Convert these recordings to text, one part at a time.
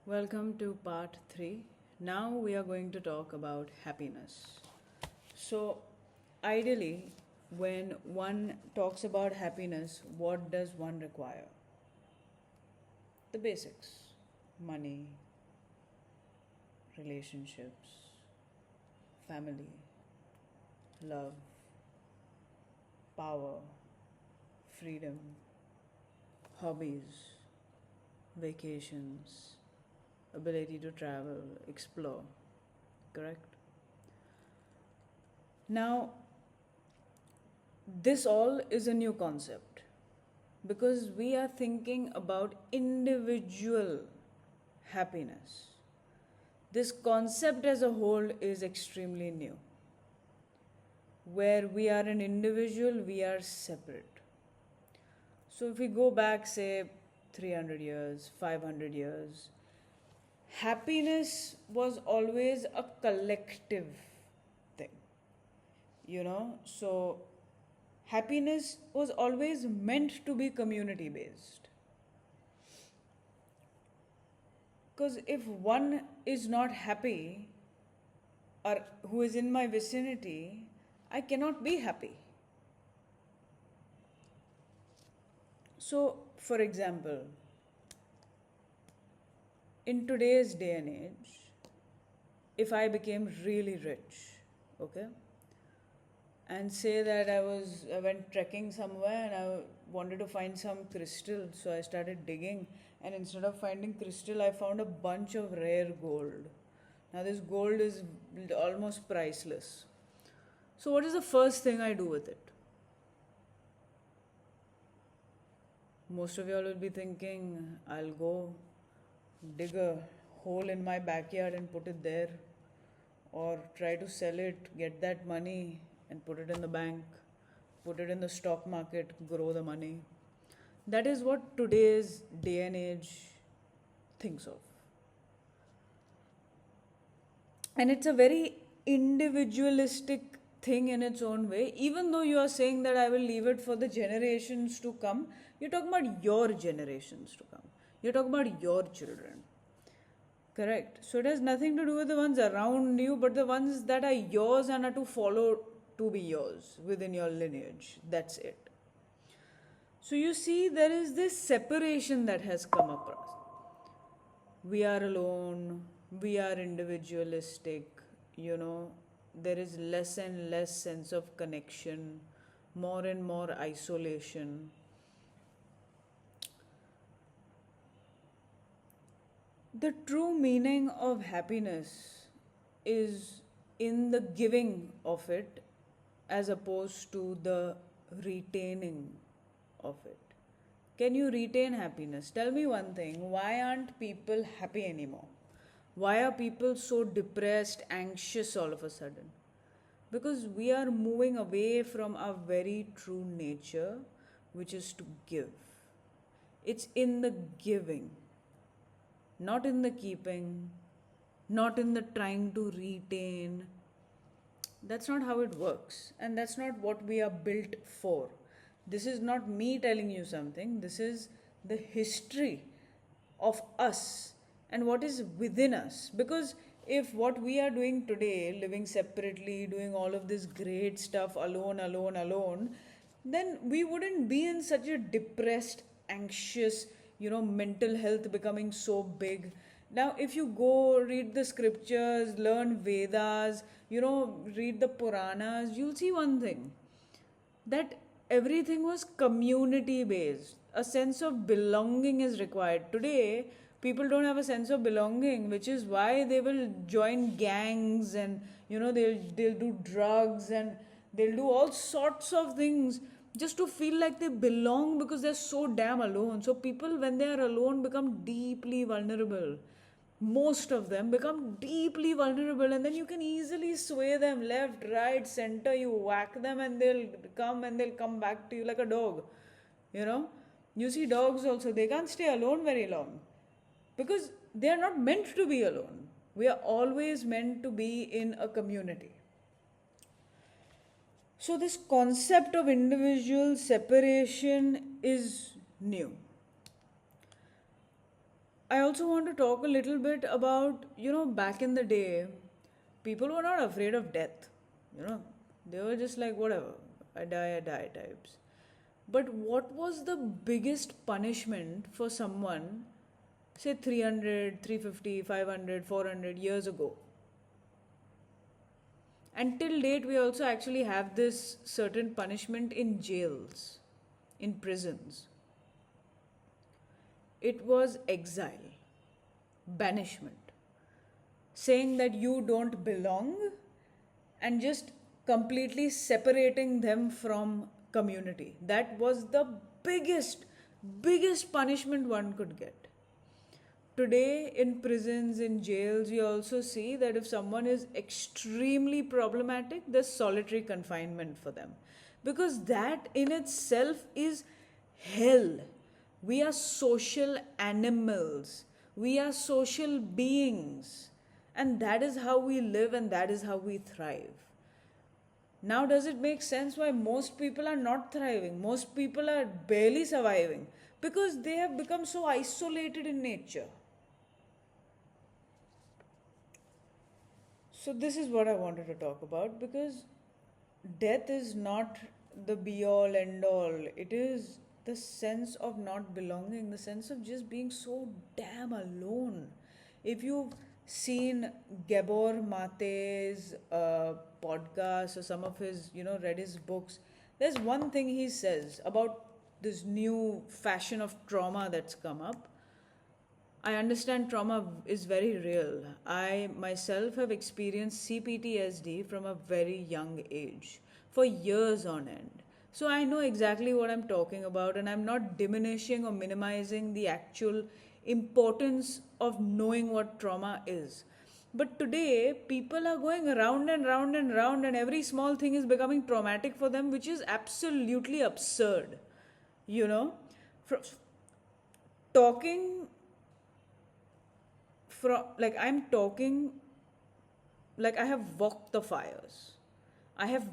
Welcome to part 3. Now we are going to talk about happiness. So, ideally, when one talks about happiness, what does one require? The basics: money, relationships, family, love, power, freedom, hobbies, vacations, ability to travel, explore. Correct? Now, this all is a new concept because we are thinking about individual happiness. This concept as a whole is extremely new. Where we are an individual, we are separate. So, if we go back, say, 300 years, 500 years, happiness was always a collective thing, So, happiness was always meant to be community based. Because if one is not happy or who is in my vicinity, I cannot be happy. So, for example, in today's day and age, if I became really rich, okay, and say that I went trekking somewhere and I wanted to find some crystal, so I started digging, and instead of finding crystal, I found a bunch of rare gold. Now this gold is almost priceless. So what is the first thing I do with it? Most of y'all will be thinking, I'll go dig a hole in my backyard and put it there, or try to sell it, get that money and put it in the bank, put it in the stock market, grow the money. That is what today's day and age thinks of. And it's a very individualistic thing in its own way. Even though you are saying that I will leave it for the generations to come, you're talking about your generations to come. You're talking about your children. Correct. So it has nothing to do with the ones around you, but the ones that are yours and are to follow to be yours within your lineage. That's it. So you see, there is this separation that has come across. We are alone, we are individualistic, there is less and less sense of connection, more and more isolation. The true meaning of happiness is in the giving of it as opposed to the retaining of it. Can you retain happiness? Tell me one thing, why aren't people happy anymore? Why are people so depressed, anxious all of a sudden? Because we are moving away from our very true nature, which is to give. It's in the giving, not in the keeping, not in the trying to retain. That's not how it works, and that's not what we are built for. This is not me telling you something, this is the history of us and what is within us. Because if what we are doing today, living separately, doing all of this great stuff alone, then we wouldn't be in such a depressed, anxious, mental health becoming so big. Now, if you go read the scriptures, learn Vedas, read the Puranas, you'll see one thing, that everything was community based. A sense of belonging is required. Today, people don't have a sense of belonging, which is why they will join gangs and they'll do drugs and they'll do all sorts of things just to feel like they belong, because they're so damn alone. So people, when they are alone, become deeply vulnerable. Most of them become deeply vulnerable, and then you can easily sway them left, right, center. You whack them and they'll come back to you like a dog. You see dogs also, they can't stay alone very long because they are not meant to be alone. We are always meant to be in a community. So this concept of individual separation is new. I also want to talk a little bit about, back in the day, people were not afraid of death. You know, they were just like, whatever, I die types. But what was the biggest punishment for someone, say 300, 350, 500, 400 years ago? And till date, we also actually have this certain punishment in jails, in prisons. It was exile, banishment, saying that you don't belong and just completely separating them from community. That was the biggest punishment one could get. Today, in prisons, in jails, you also see that if someone is extremely problematic, there's solitary confinement for them. Because that in itself is hell. We are social animals, we are social beings, and that is how we live and that is how we thrive. Now, does it make sense why most people are not thriving? Most people are barely surviving because they have become so isolated in nature. So, this is what I wanted to talk about because death is not the be all end all. It is the sense of not belonging, the sense of just being so damn alone. If you've seen Gabor Mate's podcast or some of his, read his books, there's one thing he says about this new fashion of trauma that's come up. I understand trauma is very real. I myself have experienced CPTSD from a very young age for years on end. So I know exactly what I'm talking about, and I'm not diminishing or minimizing the actual importance of knowing what trauma is. But today, people are going round and round and round, and every small thing is becoming traumatic for them, which is absolutely absurd. You know, talking from like I'm talking like I have walked the fires, I have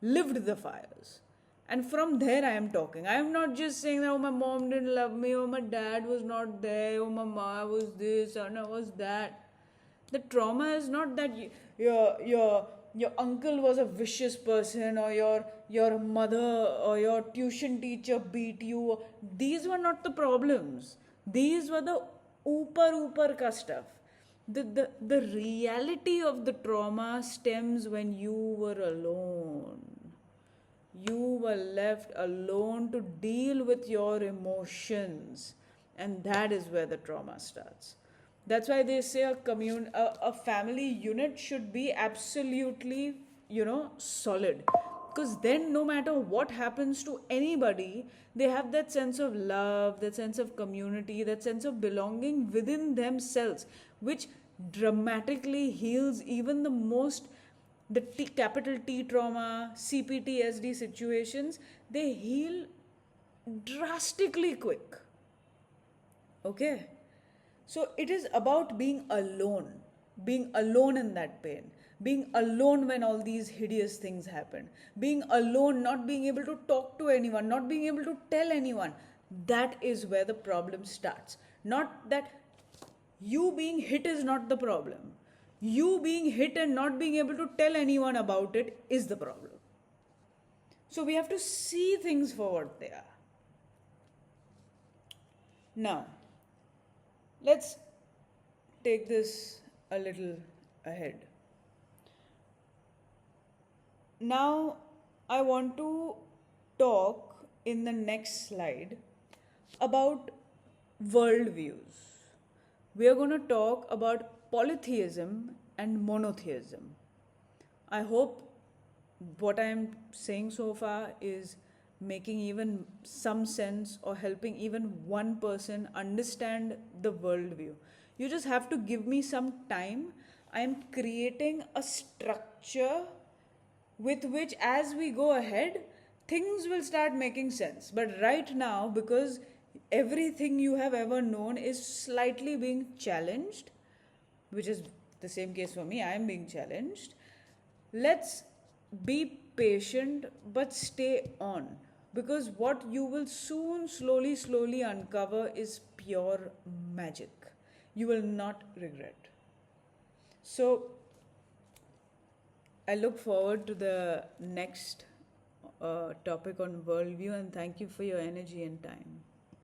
lived the fires, and from there I am talking. I am not just saying that, oh, my mom didn't love me, oh, my dad was not there, oh, my mom was this and I was that. The trauma is not that your uncle was a vicious person, or your mother or your tuition teacher beat you. These were not the problems. These were the upar ka stuff. The reality of the trauma stems when you were alone. You were left alone to deal with your emotions, and that is where the trauma starts. That's why they say a family unit should be absolutely, solid, because then no matter what happens to anybody, they have that sense of love, that sense of community, that sense of belonging within themselves, which dramatically heals even the most, the capital T trauma, CPTSD situations. They heal drastically quick. Okay? So it is about being alone in that pain, being alone when all these hideous things happen, being alone, not being able to talk to anyone, not being able to tell anyone. That is where the problem starts. Not that you being hit is not the problem. You being hit and not being able to tell anyone about it is the problem. So we have to see things for what they are. Now, let's take this a little ahead. Now, I want to talk in the next slide about worldviews. We are going to talk about polytheism and monotheism. I hope what I am saying so far is making even some sense or helping even one person understand the worldview. You just have to give me some time. I am creating a structure with which, as we go ahead, things will start making sense. But right now, because everything you have ever known is slightly being challenged, which is the same case for me, I am being challenged. Let's be patient but stay on, because what you will soon slowly uncover is pure magic. You will not regret. So, I look forward to the next topic on worldview, and thank you for your energy and time.